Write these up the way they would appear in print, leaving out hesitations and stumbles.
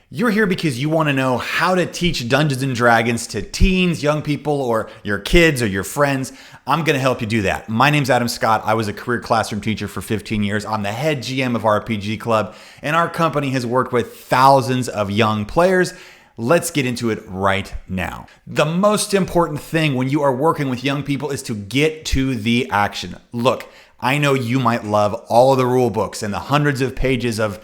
You're here because you want to know how to teach Dungeons and Dragons to teens, young people, or your kids or your friends. I'm going to help you do that. My name's Adam Scott. I was a career classroom teacher for 15 years. I'm the head GM of RPG Club, and our company has worked with thousands of young players. Let's get into it right now. The most important thing when you are working with young people is to get to the action. Look, I know you might love all of the rule books and the hundreds of pages of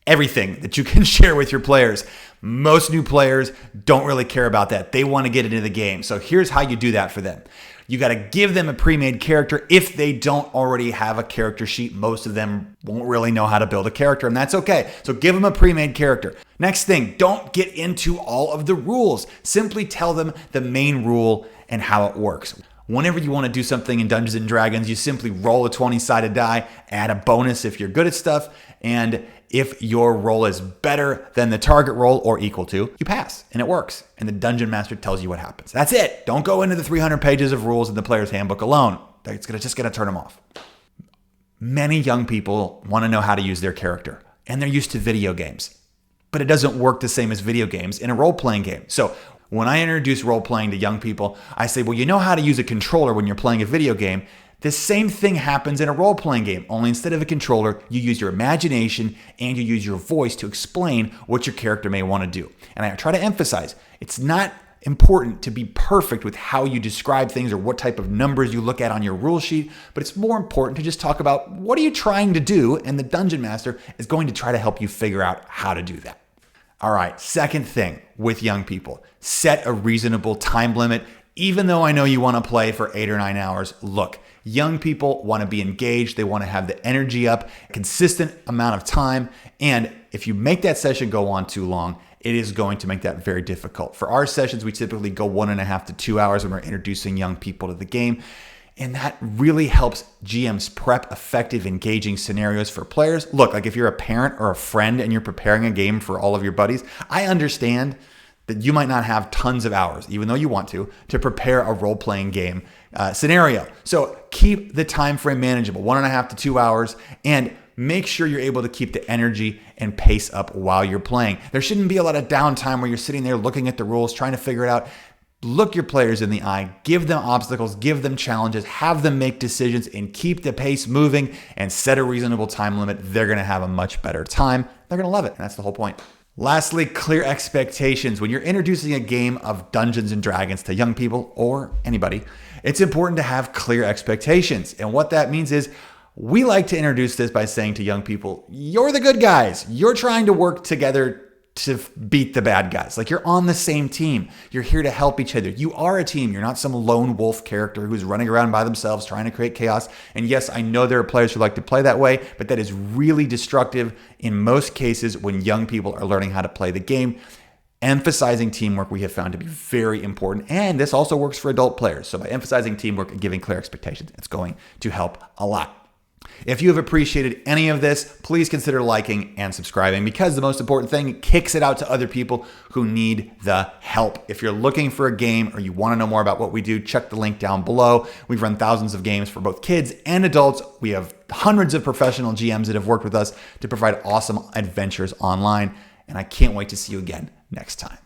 everything that you can share with your players. Most new players don't really care about that. They want to get into the game. So here's how you do that for them. You got to give them a pre-made character. If they don't already have a character sheet, most of them won't really know how to build a character, and that's okay. So give them a pre-made character. Next thing, don't get into all of the rules. Simply tell them the main rule and how it works. Whenever you want to do something in Dungeons and Dragons, you simply roll a 20-sided die, add a bonus if you're good at stuff, and if your roll is better than the target roll or equal to, you pass, and it works. And the Dungeon Master tells you what happens. That's it. Don't go into the 300 pages of rules in the player's handbook alone. It's just going to turn them off. Many young people want to know how to use their character, and they're used to video games. But it doesn't work the same as video games in a role-playing game. So when I introduce role-playing to young people, I say, well, you know how to use a controller when you're playing a video game. The same thing happens in a role-playing game, only instead of a controller, you use your imagination and you use your voice to explain what your character may want to do. And I try to emphasize, it's not important to be perfect with how you describe things or what type of numbers you look at on your rule sheet, but it's more important to just talk about what are you trying to do, and the Dungeon Master is going to try to help you figure out how to do that. All right, second thing with young people, set a reasonable time limit. Even though I know you want to play for 8 or 9 hours, look, young people want to be engaged. They want to have the energy up, a consistent amount of time. And if you make that session go on too long, it is going to make that very difficult. For our sessions, we typically go 1.5 to 2 hours when we're introducing young people to the game. And that really helps GMs prep effective, engaging scenarios for players. Look, like if you're a parent or a friend and you're preparing a game for all of your buddies, I understand that you might not have tons of hours, even though you want to prepare a role-playing game scenario. So keep the time frame manageable, 1.5 to 2 hours, and make sure you're able to keep the energy and pace up while you're playing. There shouldn't be a lot of downtime where you're sitting there looking at the rules, trying to figure it out. Look your players in the eye, give them obstacles, give them challenges, have them make decisions, and keep the pace moving and set a reasonable time limit. They're going to have a much better time. They're going to love it. And that's the whole point. Lastly, clear expectations. When you're introducing a game of Dungeons and Dragons to young people or anybody, it's important to have clear expectations. And what that means is we like to introduce this by saying to young people, you're the good guys. You're trying to work together to beat the bad guys. Like you're on the same team. You're here to help each other. You are a team. You're not some lone wolf character who's running around by themselves trying to create chaos. And yes, I know there are players who like to play that way, but that is really destructive in most cases when young people are learning how to play the game. Emphasizing teamwork we have found to be very important. And this also works for adult players. So by emphasizing teamwork and giving clear expectations, it's going to help a lot. If you have appreciated any of this, please consider liking and subscribing, because the most important thing, it kicks it out to other people who need the help. If you're looking for a game or you want to know more about what we do, check the link down below. We've run thousands of games for both kids and adults. We have hundreds of professional GMs that have worked with us to provide awesome adventures online. And I can't wait to see you again next time.